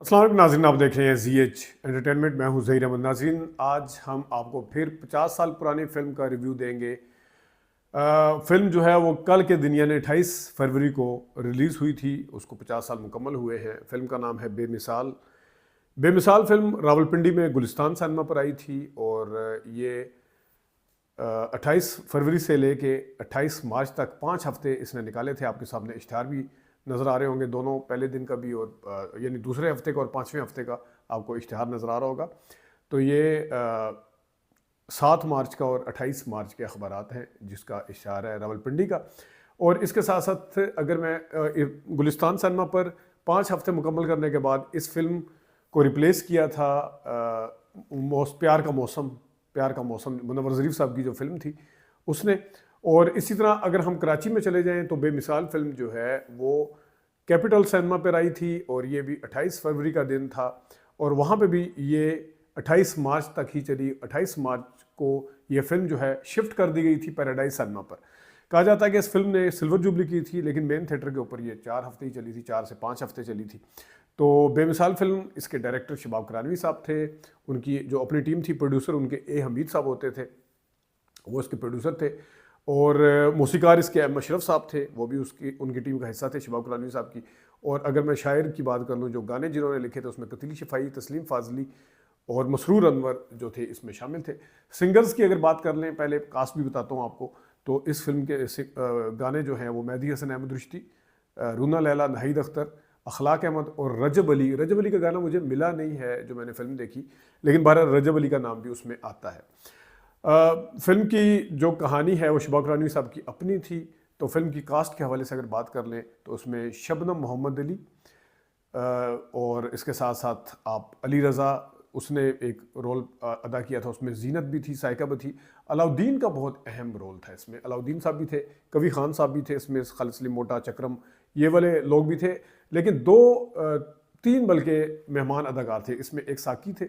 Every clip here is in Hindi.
अस्सलाम वालेकुम नाज़रीन, आप देख रहे हैं ZH एंटरटेनमेंट। मैं हूं ज़हीर अहमद। नाज़रीन, आज हम आपको फिर 50 साल पुरानी फ़िल्म का रिव्यू देंगे। फ़िल्म जो है वो कल के दिन यानी 28 फरवरी को रिलीज़ हुई थी। उसको 50 साल मुकम्मल हुए हैं। फ़िल्म का नाम है बेमिसाल। बेमिसाल फ़िल्म रावलपिंडी में गुलिस्तान सिनेमा पर आई थी और ये 28 फरवरी से लेके 28 मार्च तक 5 हफ्ते इसने निकाले थे। आपके सामने इश्तिहार भी नज़र आ रहे होंगे, दोनों पहले दिन का भी और यानी दूसरे हफ्ते का और 5वें हफ्ते का आपको इश्तिहार नज़र आ रहा होगा। तो ये 7 मार्च का और 28 मार्च के अखबारात हैं जिसका इश्तिहार है रावलपिंडी का। और इसके साथ साथ अगर मैं गुलिस्तान सिनेमा पर 5 हफ्ते मुकम्मल करने के बाद इस फिल्म को रिप्लेस किया था प्यार का मौसम मुनव्वर ज़रीफ़ साहब की जो फिल्म थी उसने। और इसी तरह अगर हम कराची में चले जाएं तो बेमिसाल फिल्म जो है वो कैपिटल सिनेमा पर आई थी और ये भी 28 फरवरी का दिन था और वहाँ पे भी ये 28 मार्च तक ही चली। 28 मार्च को ये फिल्म जो है शिफ्ट कर दी गई थी पैराडाइज सिनेमा पर। कहा जाता है कि इस फिल्म ने सिल्वर जुबली की थी, लेकिन मेन थिएटर के ऊपर ये 4 हफ्ते ही चली थी, 4 से 5 हफ्ते चली थी। तो बेमिसाल फिल्म, इसके डायरेक्टर शबाब करानवी साहब थे। उनकी जो अपनी टीम थी, प्रोड्यूसर उनके ए हमीद साहब होते थे, वो इसके प्रोड्यूसर थे। और मौसीकार इसके एम अशरफ साहब थे, वो भी उनकी टीम का हिस्सा थे, शबाब करानवी साहब की। और अगर मैं शायर की बात कर लूँ, जो गाने जिन्होंने लिखे थे उसमें कतीली शिफाई, तस्लीम फाजली और मसरूर अनवर जो थे इसमें शामिल थे। सिंगर्स की अगर बात कर लें, पहले कास्ट भी बताता हूँ आपको। तो इस फिल्म के गाने जो हैं वो मेहदी हसन अहमद रुश्ती, रूना लैला, नाहिद अख्तर, अखलाक अहमद और रजब अली। रजब अली का गाना मुझे मिला नहीं है जो मैंने फ़िल्म देखी, लेकिन बहरहाल रजब अली का नाम भी उसमें आता है। फ़िल्म की जो कहानी है वो शबाब करानवी साहब की अपनी थी। तो फिल्म की कास्ट के हवाले से अगर बात कर लें तो उसमें शबनम मोहम्मद अली और इसके साथ साथ आप अली रज़ा, उसने एक रोल अदा किया था। उसमें जीनत भी थी, साइका भी थी। अलाउद्दीन का बहुत अहम रोल था इसमें। अलाउद्दीन साहब भी थे, कवी खान साहब भी थे इसमें, खालिद सलीम मोटा, चक्रम, ये वाले लोग भी थे। लेकिन 3 बल्कि मेहमान अदाकार थे इसमें। एक साकी थे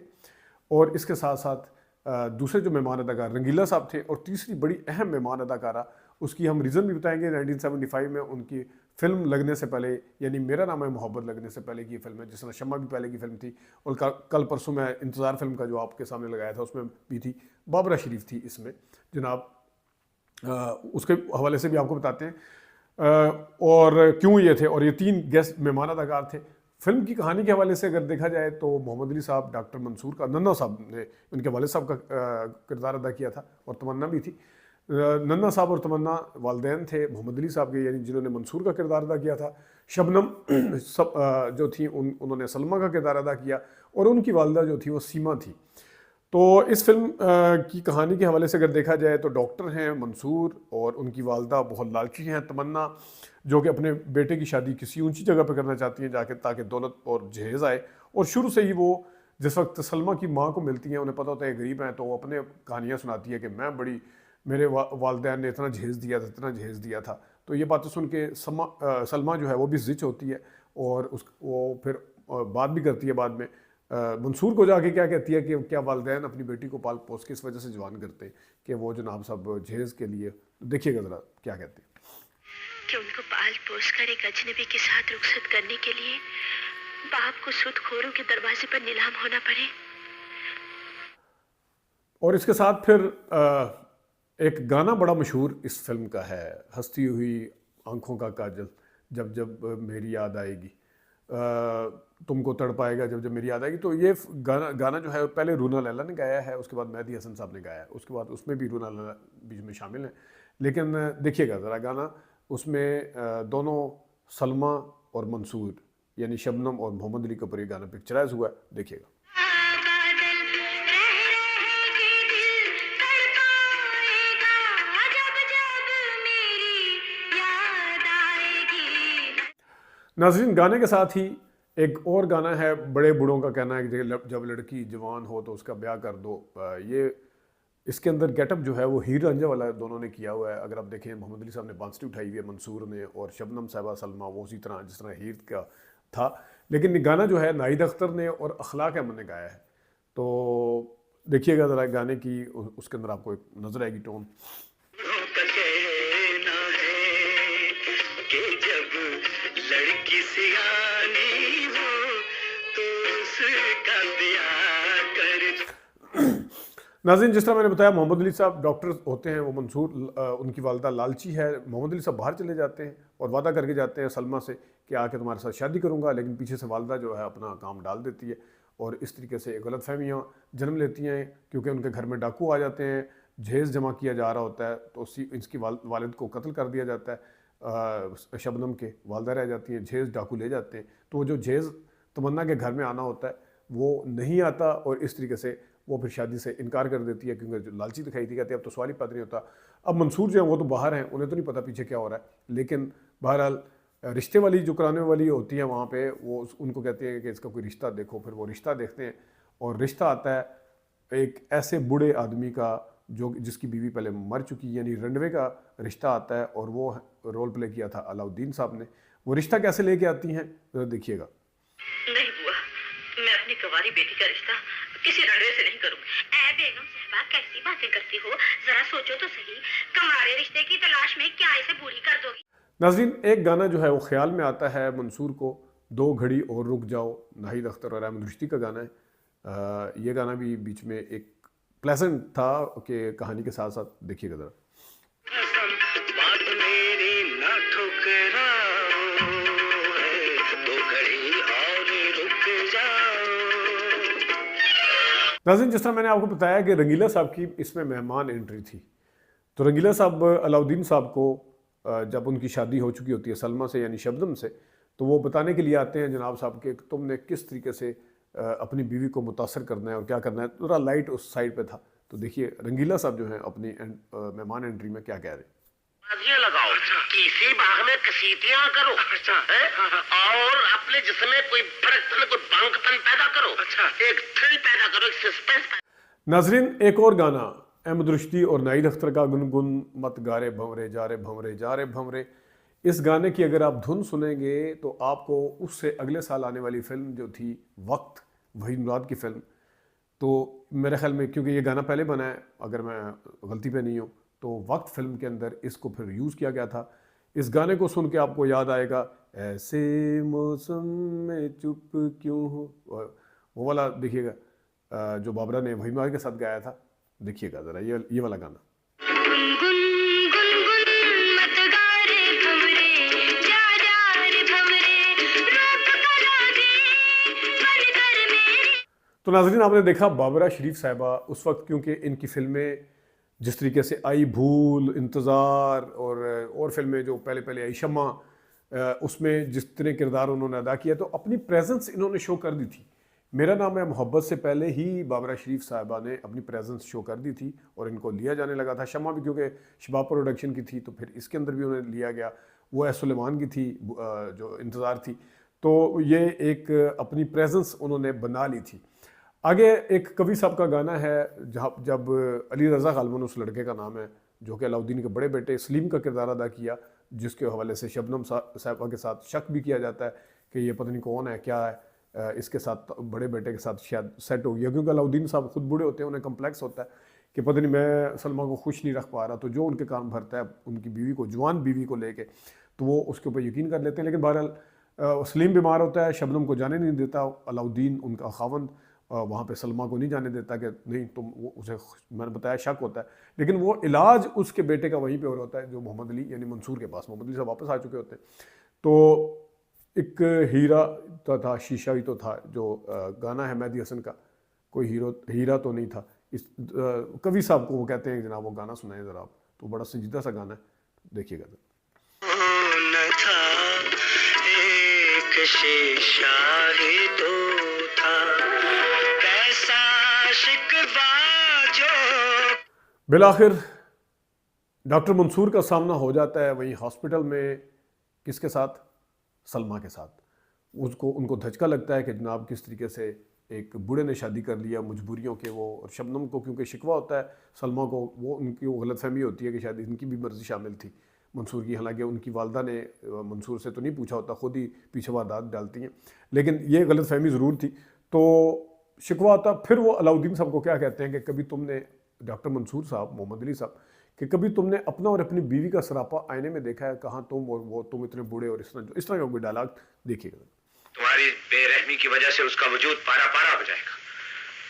और इसके साथ साथ दूसरे जो मेहमान अदाकार रंगीला साहब थे। और तीसरी बड़ी अहम मेहमान अदाकारा, उसकी हम रीज़न भी बताएंगे। 1975 में उनकी फ़िल्म लगने से पहले, यानी मेरा नाम है मोहब्बत लगने से पहले की फ़िल्म है, जिस तरह शम्मा भी पहले की फ़िल्म थी। और कल परसों मैं इंतज़ार फ़िल्म का जो आपके सामने लगाया था उसमें भी थी, बाबरा शरीफ थी इसमें जनाब। उसके हवाले से भी आपको बताते हैं और क्यों ये थे। और ये 3 गेस्ट मेहमान अदाकार थे। फिल्म की कहानी के हवाले से अगर देखा जाए तो मोहम्मद अली साहब, डॉक्टर मंसूर का, नन्ना साहब ने उनके वालिद साहब का किरदार अदा किया था और तमन्ना भी थी। नन्ना साहब और तमन्ना वालिदैन थे मोहम्मद अली साहब के, यानी जिन्होंने मंसूर का किरदार अदा किया था। शबनम जो थी उन्होंने सलमा का किरदार अदा किया और उनकी वालदा जो थी वो सीमा थी। तो इस फिल्म की कहानी के हवाले से अगर देखा जाए तो डॉक्टर हैं मंसूर और उनकी वालदा बहुत लालची हैं तमन्ना, जो कि अपने बेटे की शादी किसी ऊंची जगह पर करना चाहती हैं जाके, ताकि दौलत और जहेज़ आए। और शुरू से ही वो जिस वक्त सलमा की माँ को मिलती हैं, उन्हें पता होता है गरीब हैं, तो वो अपने कहानियाँ सुनाती है कि मेरे वालदैन ने इतना जहेज़ दिया था, इतना जहेज़ दिया था। तो ये बातें सुन के सलमा जो है वो भी ज़िच होती है और वो फिर बात भी करती है बाद में मंसूर को जाके, क्या कहती है कि क्या वालिदैन अपनी बेटी को पाल पोस के इस वजह से जवान करते हैं कि वो जनाब साहब जहेज़ के लिए। देखिएगा ज़रा क्या कहते हैं कि उनको पाल पोस कर एक अजनबी के साथ रुखसत करने के लिए बाप को सूदखोरों के दरवाजे पर नीलाम होना पड़े। और इसके साथ फिर एक गाना बड़ा मशहूर इस फिल्म का है, हंसती हुई आंखों का काजल, जब जब मेरी याद आएगी, तुमको तड़पाएगा जब जब मेरी याद आएगी। तो ये गाना जो है पहले रूना लैला ने गाया है, उसके बाद मेहदी हसन साहब ने गाया है, उसके बाद उसमें भी रूना लैला बीच में शामिल है। लेकिन देखिएगा ज़रा गाना, उसमें दोनों सलमा और मंसूर यानी शबनम और मोहम्मद अली के ऊपर ये गाना पिक्चराइज हुआ है, देखिएगा। नाज़रीन, गाने के साथ ही एक और गाना है, बड़े बूढ़ों का कहना है कि जब लड़की जवान हो तो उसका ब्याह कर दो। ये इसके अंदर गेटअप जो है वो हीर रांझा वाला दोनों ने किया हुआ है। अगर आप देखें, मोहम्मद अली साहब ने बांसुरी उठाई हुई है मंसूर ने, और शबनम साहिबा सलमा वो उसी तरह जिस तरह हीर का था। लेकिन गाना जो है नाहिद अख्तर ने और अखलाक अहमद ने गाया है। तो देखिएगा ज़रा गाने की, उसके अंदर आपको एक नज़र आएगी टोन। लड़की सियानी हो तो का दिया कर। नाज़रीन, जिस तरह मैंने बताया, मोहम्मद अली साहब डॉक्टर होते हैं, वो मंसूर उनकी वालदा लालची है। मोहम्मद अली साहब बाहर चले जाते हैं और वादा करके जाते हैं सलमा से कि आके तुम्हारे साथ शादी करूंगा, लेकिन पीछे से वालदा जो है अपना काम डाल देती है और इस तरीके से गलत फहमियाँ जन्म लेती हैं, क्योंकि उनके घर में डाकू आ जाते हैं, जहेज़ जमा किया जा रहा होता है, तो इसकी वालिद को कत्ल कर दिया जाता है। शबनम के वालदा रह जाती हैं, जहेज़ डाकू ले जाते हैं, तो वो जो जहेज़ तमन्ना के घर में आना होता है वो नहीं आता और इस तरीके से वो फिर शादी से इनकार कर देती है, क्योंकि जो लालची दिखाई थी, कहती है अब तो सवाल ही पैदा नहीं होता। अब मंसूर जो है वो तो बाहर हैं, उन्हें तो नहीं पता पीछे क्या हो रहा है, लेकिन बहरहाल रिश्ते वाली जो कराने वाली होती है वहाँ पे, वो उनको कहती है कि इसका कोई रिश्ता देखो। फिर वो रिश्ता देखते हैं और रिश्ता आता है एक ऐसे बूढ़े आदमी का जो जिसकी बीवी पहले मर चुकी, यानी रनवे का रिश्ता आता है और वो रोल प्ले किया था अलाउद्दीन साहब ने। वो रिश्ता कैसे लेके आती हैं जरा देखिएगा। नहीं बुआ, मैं अपनी कुंवारी बेटी का रिश्ता किसी रणवे से नहीं करूंगी। ऐ बेगम साहबा, कैसी बातें करती हो, जरा सोचो तो सही। तुम्हारे रिश्ते की तलाश में क्या इसे बूढ़ी कर दोगी? नाज़रीन, एक गाना जो है वो ख्याल में आता है मंसूर को, दो घड़ी और रुक जाओ, नाहिद अख्तर और अहमद रुश्दी का गाना है। ये गाना भी बीच में एक प्लेजेंट था कि कहानी के साथ साथ देखिएगा ज़रा। बात मेरी ना ठुकराओ, दो घड़ी और रुक जाओ। नाज़रीन, जिस तरह मैंने आपको बताया कि रंगीला साहब की इसमें मेहमान एंट्री थी, तो रंगीला साहब अलाउद्दीन साहब को जब उनकी शादी हो चुकी होती है सलमा से यानी शबनम से, तो वो बताने के लिए आते हैं जनाब साहब के तुमने किस तरीके से अपनी बीवी को मुतासर करना है और क्या करना है। पूरा लाइट उस साइड पे था, तो देखिए रंगीला साहब जो है अपनी मेहमान एंट्री में क्या कह रहे हैं। बाजियां लगाओ, किसी बाग में कसीतियां करो, और अपने जिस्म में कोई फर्क, कोई भंगपन पैदा करो, एक थ्रिल पैदा करो, एक सस्पेंस पैदा। नाजरीन, एक और गाना अहमद रुश्दी और नाहिद अख्तर का, गुनगुन मत गारे भंवरे जा रे भंवरे जा रे भंवरे। इस गाने की अगर आप धुन सुनेंगे तो आपको उससे अगले साल आने वाली फिल्म जो थी वक्त, वहीद मुराद की फिल्म, तो मेरे ख्याल में क्योंकि ये गाना पहले बना है, अगर मैं गलती पे नहीं हूँ, तो वक्त फिल्म के अंदर इसको फिर यूज़ किया गया था। इस गाने को सुन के आपको याद आएगा ऐसे मौसम में चुप क्यों हो, वो वाला देखिएगा जो बाबरा ने वहीद मुराद के साथ गाया था। देखिएगा ज़रा ये वाला गाना। गुनगुन गुनगुन मत गा रे भंवरे, जा जा रे भंवरे, रूप करोगे बनकर मेरे। तो नाज़रीन, आपने देखा बाबरा शरीफ साहिबा उस वक्त, क्योंकि इनकी फिल्में जिस तरीके से आई, भूल, इंतज़ार और फिल्में जो पहले पहले आई, शम्मा, उसमें जिस तरह किरदार उन्होंने अदा किया, तो अपनी प्रेजेंस इन्होंने शो कर दी थी। मेरा नाम है मोहब्बत से पहले ही बाबरा शरीफ साहिबा ने अपनी प्रेजेंस शो कर दी थी और इनको लिया जाने लगा था। शम्मा भी क्योंकि शबाब प्रोडक्शन की थी, तो फिर इसके अंदर भी उन्हें लिया गया। वो है सुलेमान की थी जो इंतज़ार थी, तो ये एक अपनी प्रेजेंस उन्होंने बना ली थी। आगे एक कवि साहब का गाना है, जहाँ जब अली रज़ा गालिबन उस लड़के का नाम है जो कि अलाउद्दीन के बड़े बेटे सलीम का किरदार अदा किया, जिसके हवाले से शबनम साहिबा के साथ शक भी किया जाता है कि ये पता नहीं कौन है, क्या है, इसके साथ बड़े बेटे के साथ शायद सेट हो गया, क्योंकि अलाउद्दीन साहब खुद बूढ़े होते हैं, उन्हें कम्प्लेक्स होता है कि पता नहीं मैं सलमा को खुश नहीं रख पा रहा, तो जो उनके कान भरता है उनकी बीवी को, जवान बीवी को लेके, तो वो उसके ऊपर यकीन कर लेते हैं। लेकिन बहरहाल सलीम बीमार होता है, शबनम को जाने नहीं देता अलाउद्दीन, उनका खावंद वहाँ पे सलमा को नहीं जाने देता कि नहीं तुम, वो उसे मैंने बताया शक होता है, लेकिन वो इलाज उसके बेटे का वहीं पे हो रहा होता है जो मोहम्मद अली यानी मंसूर के पास। मोहम्मद अली साहब वापस आ चुके होते हैं। तो एक हीरा तो था, शीशा ही तो था, जो गाना है मेहदी हसन का, कोई हीरा तो नहीं था। इस कवि साहब को वो कहते हैं जनाब, वो गाना सुनाए ज़रा आप, तो बड़ा संजीदा सा गाना है, देखिएगा ज़रा। न था एक शीशा ही तो था, कैसा शिकवा जो। बिलाखिर डॉक्टर मंसूर का सामना हो जाता है वहीं हॉस्पिटल में, किसके साथ? सलमा के साथ। उनको धचका लगता है कि जनाब किस तरीके से एक बूढ़े ने शादी कर लिया मजबूरियों के, वो, और शबनम को क्योंकि शिकवा होता है सलमा को, वो उनकी वो गलतफहमी होती है कि शायद इनकी भी मर्जी शामिल थी मंसूर की, हालांकि उनकी वालदा ने मंसूर से तो नहीं पूछा होता, खुद ही पीछे वारदात डालती हैं, लेकिन ये गलतफहमी ज़रूर थी। तो शिकवा होता, फिर वो अलाउद्दीन साहब को क्या कहते हैं कि कभी तुमने, डॉक्टर मंसूर साहब, मोहम्मद अली साहब, कि कभी तुमने अपना और अपनी बीवी का सरापा आईने में देखा है? कहाँ तुम और वो, तुम इतने बूढ़े, और इस तरह का कोई डायलॉग देखिएगा। तुम्हारी बेरहमी की वजह से उसका वजूद पारा पारा हो जाएगा।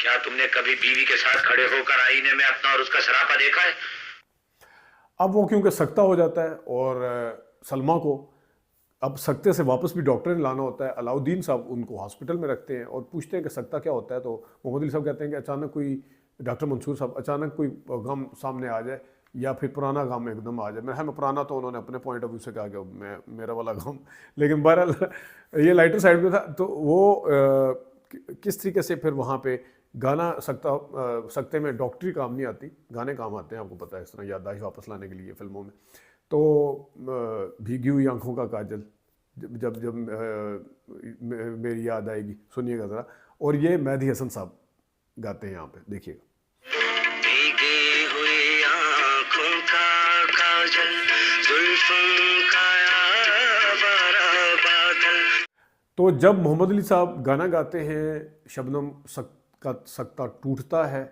क्या तुमने कभी बीवी के साथ खड़े होकर आईने में अपना और उसका सरापा देखा है? अब वो क्योंकि सख्ता हो जाता है और सलमा को अब सख्ते से वापस भी डॉक्टर ने लाना होता है। अलाउद्दीन साहब उनको हॉस्पिटल में रखते हैं और पूछते हैं कि सख्ता क्या होता है, तो मोहम्मद अली साहब कहते हैं कि अचानक कोई, डॉक्टर मंसूर साहब, अचानक कोई गम सामने आ जाए या फिर पुराना गम एकदम आ जाए। मेरा पुराना तो उन्होंने अपने पॉइंट ऑफ व्यू से कहा कि मैं मेरा वाला गम, लेकिन बहरहाल ये लाइटर साइड में था। तो वो किस तरीके से फिर वहाँ पे गाना सख्ते में डॉक्टरी काम नहीं आती, गाने काम आते हैं, आपको पता है, इस तरह याददाश्त वापस लाने के लिए फिल्मों में। तो भीगी हुई आंखों का काजल, जब जब मेरी याद आएगी, सुनिएगा ज़रा। और ये मेहदी हसन साहब गाते हैं यहाँ पे, देखिएगा। भीगी हुई आंखों का काजल, जुल्फों का आवारा बादल। तो जब मोहम्मद अली साहब गाना गाते हैं, शबनम का सख्ता टूटता है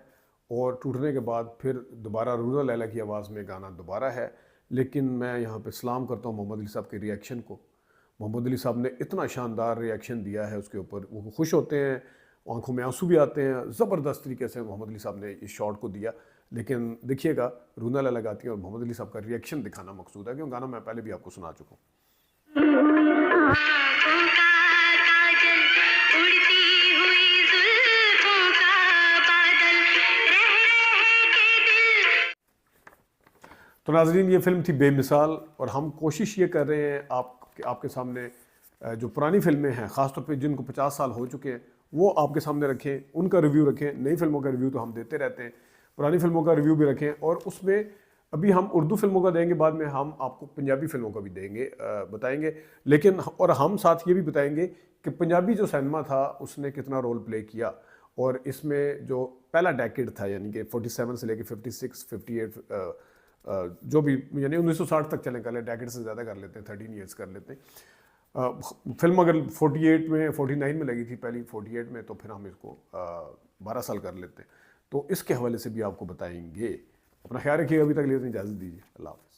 और टूटने के बाद फिर दोबारा रूना लैला की आवाज़ में गाना दोबारा है। लेकिन मैं यहाँ पे सलाम करता हूँ मोहम्मद अली साहब के रिएक्शन को। मोहम्मद अली साहब ने इतना शानदार रिएक्शन दिया है उसके ऊपर, वो खुश होते हैं, आंखों में आंसू भी आते हैं। ज़बरदस्त तरीके से मोहम्मद अली साहब ने इस शॉट को दिया। लेकिन देखिएगा, रूना लैला गाती है और मोहम्मद अली साहब का रिएक्शन दिखाना मकसूद है, क्योंकि गाना मैं पहले भी आपको सुना चुका हूँ। तो नाज़रीन, ये फ़िल्म थी बेमिसाल, और हम कोशिश ये कर रहे हैं आपके सामने जो पुरानी फ़िल्में हैं, ख़ासतौर पे जिनको 50 साल हो चुके हैं, वो आपके सामने रखें, उनका रिव्यू रखें। नई फ़िल्मों का रिव्यू तो हम देते रहते हैं, पुरानी फ़िल्मों का रिव्यू भी रखें। और उसमें अभी हम उर्दू फ़िल्मों का देंगे, बाद में हम आपको पंजाबी फ़िल्मों का भी देंगे, बताएंगे। लेकिन और हम साथ ये भी बताएंगे कि पंजाबी जो सिनेमा था उसने कितना रोल प्ले किया, और इसमें जो पहला डेकेड था, यानी कि 47 से लेकर 56, 58, जो भी, यानी 1960 तक चले, कर ले, डेकेड से ज़्यादा कर लेते हैं, 13 ईयर्स कर लेते हैं। फिल्म अगर 48 में 49 में लगी थी पहली, 48 में, तो फिर हम इसको 12 साल कर लेते हैं। तो इसके हवाले से भी आपको बताएंगे। अपना ख्याल रखिएगा। अभी तक लिए इजाज़त दीजिए। अल्लाह हाफ़िज़।